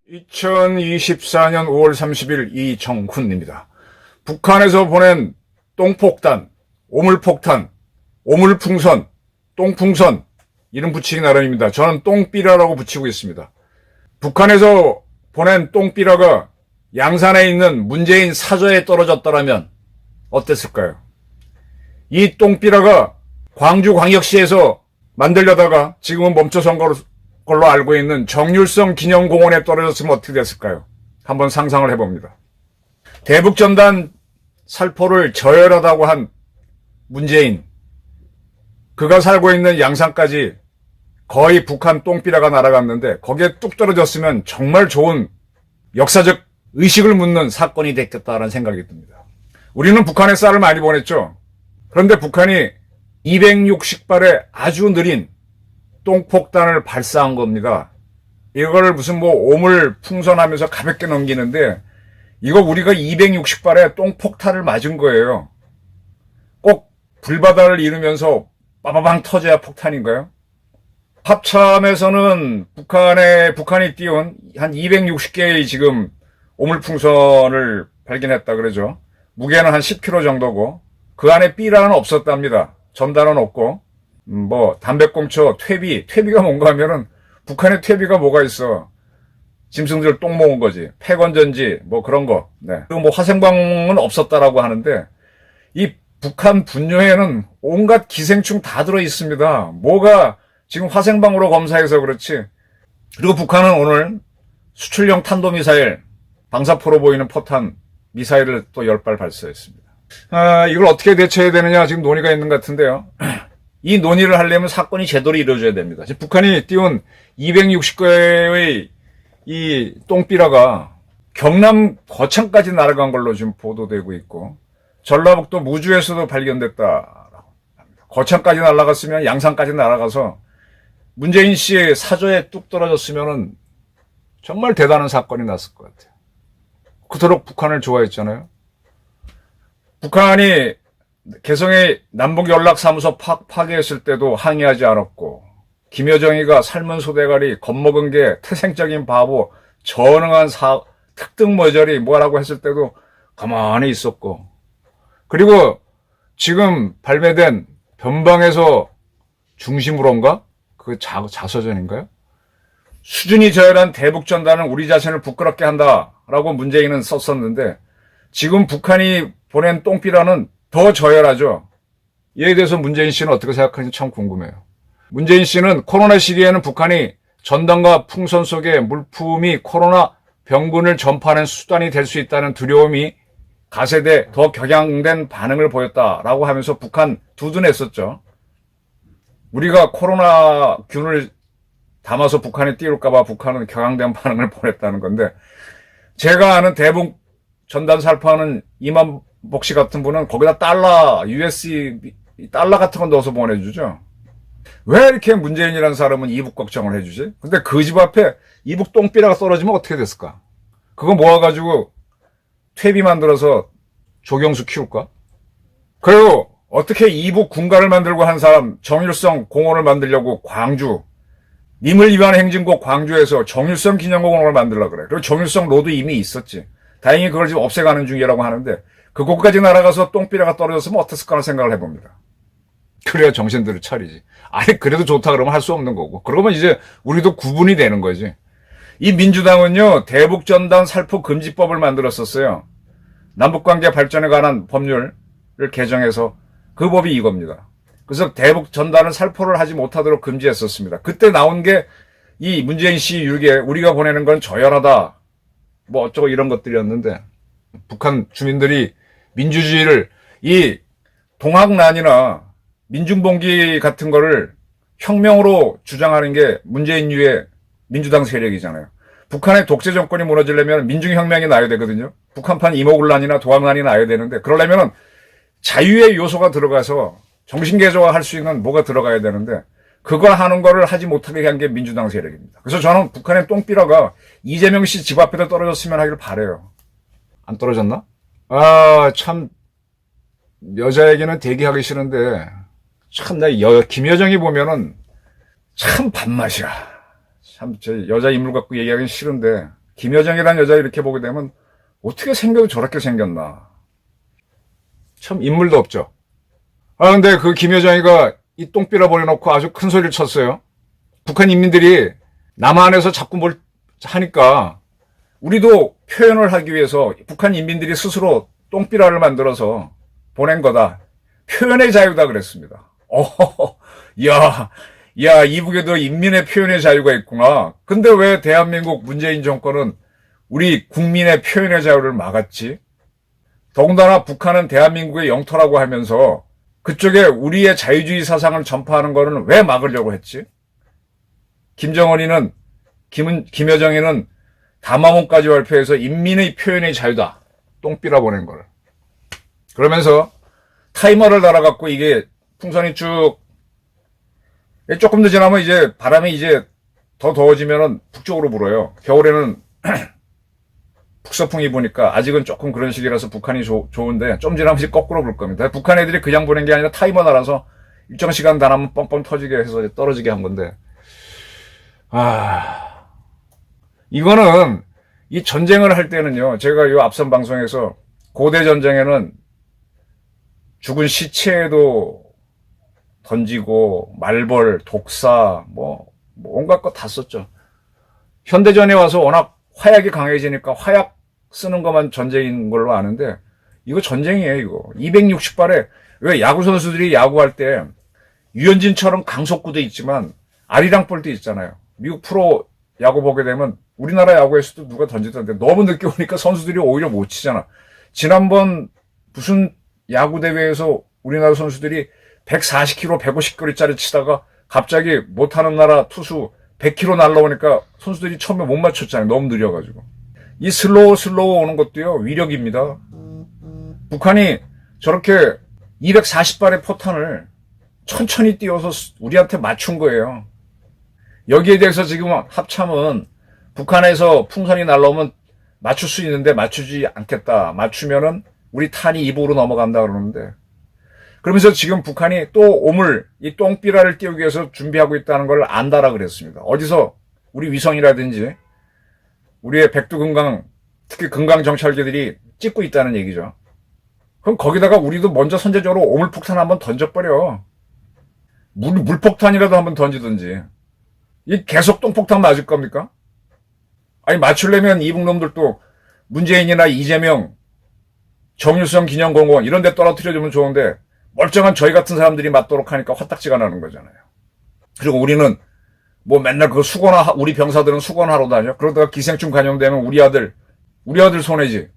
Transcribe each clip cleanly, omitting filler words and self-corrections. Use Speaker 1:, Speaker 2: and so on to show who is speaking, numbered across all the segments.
Speaker 1: (2024년 5월 30일) 이정훈입니다. 북한에서 보낸 똥폭탄, 오물폭탄, 오물풍선, 똥풍선 이름 붙이기 나름입니다. 저는 똥삐라라고 붙이고 있습니다. 북한에서 보낸 똥삐라가 양산에 있는 문재인 사저에 떨어졌더라면 어땠을까요? 이 똥삐라가 광주광역시에서 만들려다가 지금은 멈춰선 걸로 알고 있는 정률성 기념공원에 떨어졌으면 어떻게 됐을까요? 한번 상상을 해봅니다. 대북전단 살포를 저열하다고 한 문재인, 그가 살고 있는 양산까지 거의 북한 똥삐라가 날아갔는데 거기에 뚝 떨어졌으면 정말 좋은 역사적 의식을 묻는 사건이 됐겠다라는 생각이 듭니다. 우리는 북한에 쌀을 많이 보냈죠. 그런데 북한이 260발의 아주 느린 똥폭탄을 발사한 겁니다. 이걸 무슨 오물 풍선하면서 가볍게 넘기는데 이거 우리가 260발의 똥폭탄을 맞은 거예요. 꼭 불바다를 이루면서 빠바방 터져야 폭탄인가요? 합참에서는 북한이 띄운 한 260개의 지금 오물풍선을 발견했다 그러죠. 무게는 한 10kg 정도고 그 안에 B라는 없었답니다. 전단은 없고 담배꽁초, 퇴비가 뭔가 하면은 북한의 퇴비가 뭐가 있어. 짐승들 똥 먹은 거지. 폐건전지 그런 거. 네. 그리고 화생방은 없었다라고 하는데 이 북한 분뇨에는 온갖 기생충 다 들어 있습니다. 뭐가 지금 화생방으로 검사해서 그렇지. 그리고 북한은 오늘 수출용 탄도미사일, 방사포로 보이는 포탄 미사일을 또 10발 발사했습니다. 이걸 어떻게 대처해야 되느냐 지금 논의가 있는 것 같은데요. 이 논의를 하려면 사건이 제대로 이루어져야 됩니다. 지금 북한이 띄운 260개의 이 똥삐라가 경남 거창까지 날아간 걸로 지금 보도되고 있고 전라북도 무주에서도 발견됐다라고 합니다. 거창까지 날아갔으면 양산까지 날아가서 문재인 씨의 사저에 뚝 떨어졌으면은 정말 대단한 사건이 났을 것 같아요. 그토록 북한을 좋아했잖아요. 북한이 개성의 남북연락사무소 파괴했을 때도 항의하지 않았고 김여정이가 삶은 소대가리 겁먹은 게 태생적인 바보 전응한 특등 머저리 뭐라고 했을 때도 가만히 있었고 그리고 지금 발매된 변방에서 중심으로인가? 그 자서전인가요? 수준이 저열한 대북전단은 우리 자신을 부끄럽게 한다라고 문재인은 썼었는데 지금 북한이 보낸 똥삐라는 더 저열하죠. 이에 대해서 문재인 씨는 어떻게 생각하는지 참 궁금해요. 문재인 씨는 코로나 시기에는 북한이 전단과 풍선 속에 물품이 코로나 병균을 전파하는 수단이 될 수 있다는 두려움이 가세돼 더 격양된 반응을 보였다라고 하면서 북한 두둔했었죠. 우리가 코로나 균을 담아서 북한에 띄울까봐 북한은 격양된 반응을 보냈다는 건데 제가 아는 대북 전단 살포하는 이만복 씨 같은 분은 거기다 USD 달러 같은 거 넣어서 보내주죠. 왜 이렇게 문재인이라는 사람은 이북 걱정을 해주지? 근데 그 집 앞에 이북 똥삐라가 떨어지면 어떻게 됐을까? 그거 모아가지고 퇴비 만들어서 조경수 키울까? 그리고 어떻게 이북 군가를 만들고 한 사람 정일성 공원을 만들려고 님을 위한 행진곡 광주에서 정일성 기념공원을 만들려고 그래. 그리고 정일성 로드 이미 있었지. 다행히 그걸 지금 없애가는 중이라고 하는데 그곳까지 날아가서 똥삐라가 떨어졌으면 어땠을까 생각을 해봅니다. 그래야 정신들을 차리지. 아니 그래도 좋다 그러면 할 수 없는 거고. 그러면 이제 우리도 구분이 되는 거지. 이 민주당은요 대북전단 살포 금지법을 만들었었어요. 남북관계 발전에 관한 법률을 개정해서 그 법이 이겁니다. 그래서 대북전단을 살포를 하지 못하도록 금지했었습니다. 그때 나온 게 이 문재인 씨 유괴 우리가 보내는 건 저열하다 어쩌고 이런 것들이었는데 북한 주민들이 민주주의를 이 동학난이나 민중봉기 같은 거를 혁명으로 주장하는 게 문재인유의 민주당 세력이잖아요. 북한의 독재 정권이 무너지려면 민중혁명이 나야 되거든요. 북한판 이모군란이나 동학난이 나야 되는데 그러려면 자유의 요소가 들어가서 정신개조화 할 수 있는 뭐가 들어가야 되는데 그걸 하는 거를 하지 못하게 한 게 민주당 세력입니다. 그래서 저는 북한의 똥삐라가 이재명 씨 집 앞에다 떨어졌으면 하기를 바라요. 안 떨어졌나? 아, 참, 여자 얘기는 되게 하기 싫은데, 참, 김여정이 보면은 참 밥맛이야. 참, 제 여자 인물 갖고 얘기하기 싫은데, 김여정이라는 여자 이렇게 보게 되면, 어떻게 생겨도 저렇게 생겼나. 참, 인물도 없죠. 아, 근데 그 김여정이가 이 똥삐라 버려놓고 아주 큰 소리를 쳤어요. 북한 인민들이 남한에서 자꾸 뭘 하니까, 우리도 표현을 하기 위해서 북한 인민들이 스스로 똥삐라를 만들어서 보낸 거다. 표현의 자유다 그랬습니다. 야, 이북에도 인민의 표현의 자유가 있구나. 근데 왜 대한민국 문재인 정권은 우리 국민의 표현의 자유를 막았지? 더군다나 북한은 대한민국의 영토라고 하면서 그쪽에 우리의 자유주의 사상을 전파하는 거는 왜 막으려고 했지? 김여정이는 담화문까지 발표해서 인민의 표현의 자유다. 똥삐라 보낸 거를. 그러면서 타이머를 달아갖고 이게 풍선이 쭉, 조금 더 지나면 이제 바람이 이제 더 더워지면은 북쪽으로 불어요. 겨울에는 북서풍이 부니까 아직은 조금 그런 시기라서 북한이 좋은데 좀 지나면 이제 거꾸로 불 겁니다. 북한 애들이 그냥 보낸 게 아니라 타이머 달아서 일정 시간 다 나면 뻥뻥 터지게 해서 떨어지게 한 건데. 이거는 이 전쟁을 할 때는요. 제가 이 앞선 방송에서 고대 전쟁에는 죽은 시체에도 던지고 말벌, 독사 뭐 온갖 거 다 썼죠. 현대전에 와서 워낙 화약이 강해지니까 화약 쓰는 것만 전쟁인 걸로 아는데 이거 전쟁이에요. 이거 260발에 왜 야구 선수들이 야구할 때 유현진처럼 강속구도 있지만 아리랑볼도 있잖아요. 미국 프로 야구 보게 되면 우리나라 야구에서도 누가 던지던데 너무 늦게 오니까 선수들이 오히려 못 치잖아. 지난번 무슨 야구 대회에서 우리나라 선수들이 140km, 150km짜리 치다가 갑자기 못하는 나라 투수 100km 날라오니까 선수들이 처음에 못 맞췄잖아요. 너무 느려가지고. 이 슬로우 오는 것도요, 위력입니다. 북한이 저렇게 240발의 포탄을 천천히 띄워서 우리한테 맞춘 거예요. 여기에 대해서 지금 합참은 북한에서 풍선이 날라오면 맞출 수 있는데 맞추지 않겠다. 맞추면은 우리 탄이 입으로 넘어간다 그러는데. 그러면서 지금 북한이 또 이 똥삐라를 띄우기 위해서 준비하고 있다는 걸 안다라 그랬습니다. 어디서 우리 위성이라든지 우리의 백두금강, 특히 금강정찰기들이 찍고 있다는 얘기죠. 그럼 거기다가 우리도 먼저 선제적으로 오물폭탄 한번 던져버려. 물폭탄이라도 한번 던지든지. 이 계속 똥폭탄 맞을 겁니까? 아니, 맞추려면 이북놈들도 문재인이나 이재명, 정유성 기념공원 이런 데 떨어뜨려주면 좋은데 멀쩡한 저희 같은 사람들이 맞도록 하니까 화딱지가 나는 거잖아요. 그리고 우리는 뭐 맨날 우리 병사들은 수건하러 다녀. 그러다가 기생충 감염되면 우리 아들 손해지.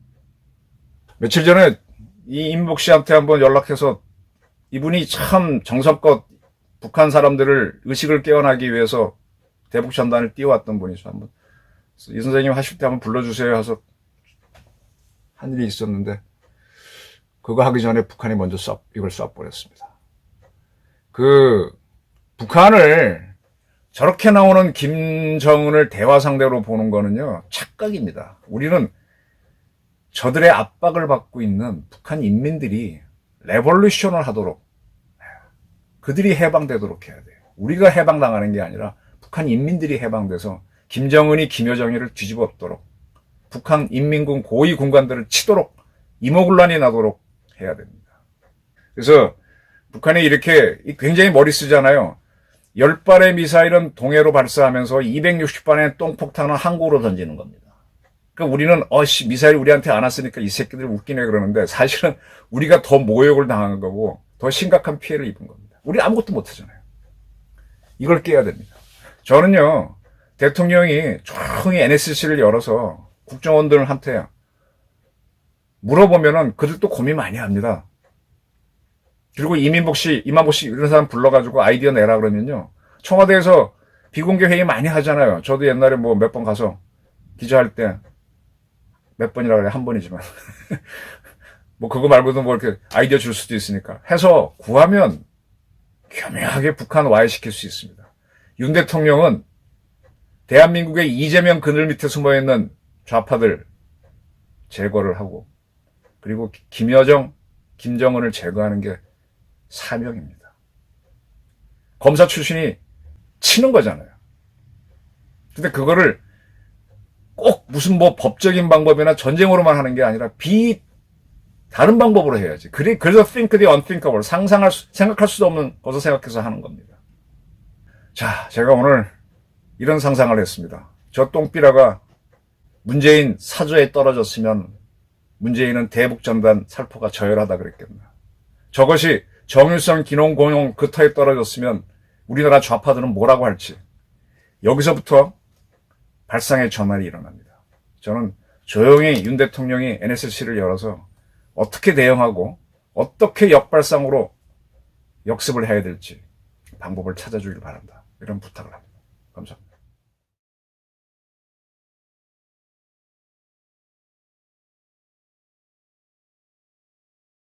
Speaker 1: 며칠 전에 이 임복 씨한테 한번 연락해서 이분이 참 정성껏 북한 사람들을 의식을 깨어나기 위해서 대북 전단을 띄워왔던 분이죠. 한번 이 선생님 하실 때 한번 불러주세요 해서 한 일이 있었는데 그거 하기 전에 북한이 먼저 이걸 쏴버렸습니다. 북한을 저렇게 나오는 김정은을 대화 상대로 보는 거는요, 착각입니다. 우리는 저들의 압박을 받고 있는 북한 인민들이 레볼루션을 하도록, 그들이 해방되도록 해야 돼요. 우리가 해방당하는 게 아니라 북한 인민들이 해방돼서 김정은이 김여정이를 뒤집어 엎도록, 북한 인민군 고위 군관들을 치도록, 이모군란이 나도록 해야 됩니다. 그래서 북한이 이렇게 굉장히 머리 쓰잖아요. 10발의 미사일은 동해로 발사하면서 260발의 똥폭탄은 항구로 던지는 겁니다. 그러니까 우리는 미사일 우리한테 안 왔으니까 이 새끼들 웃기네 그러는데 사실은 우리가 더 모욕을 당한 거고 더 심각한 피해를 입은 겁니다. 우리 아무것도 못하잖아요. 이걸 깨야 됩니다. 저는요, 대통령이 조용히 NSC를 열어서 국정원들한테 물어보면은 그들도 고민 많이 합니다. 그리고 이만복 씨 이런 사람 불러가지고 아이디어 내라 그러면요, 청와대에서 비공개 회의 많이 하잖아요. 저도 옛날에 뭐 몇 번 가서 기자할 때 몇 번이라 그래, 한 번이지만 뭐 그거 말고도 뭐 이렇게 아이디어 줄 수도 있으니까 해서 구하면 교묘하게 북한 와해시킬 수 있습니다. 윤 대통령은 대한민국의 이재명 그늘 밑에 숨어있는 좌파들 제거를 하고 그리고 김여정, 김정은을 제거하는 게 사명입니다. 검사 출신이 치는 거잖아요. 근데 그거를 꼭 무슨 뭐 법적인 방법이나 전쟁으로만 하는 게 아니라 다른 방법으로 해야지. 그래서 think the unthinkable. 생각할 수도 없는 것을 생각해서 하는 겁니다. 자, 제가 오늘 이런 상상을 했습니다. 저 똥삐라가 문재인 사저에 떨어졌으면 문재인은 대북전단 살포가 저열하다 그랬겠나. 저것이 정일성, 기농공용 그 터에 떨어졌으면 우리나라 좌파들은 뭐라고 할지. 여기서부터 발상의 전환이 일어납니다. 저는 조용히 윤 대통령이 NSC를 열어서 어떻게 대응하고 어떻게 역발상으로 역습을 해야 될지 방법을 찾아주길 바란다. 이런 부탁을 합니다. 감사합니다.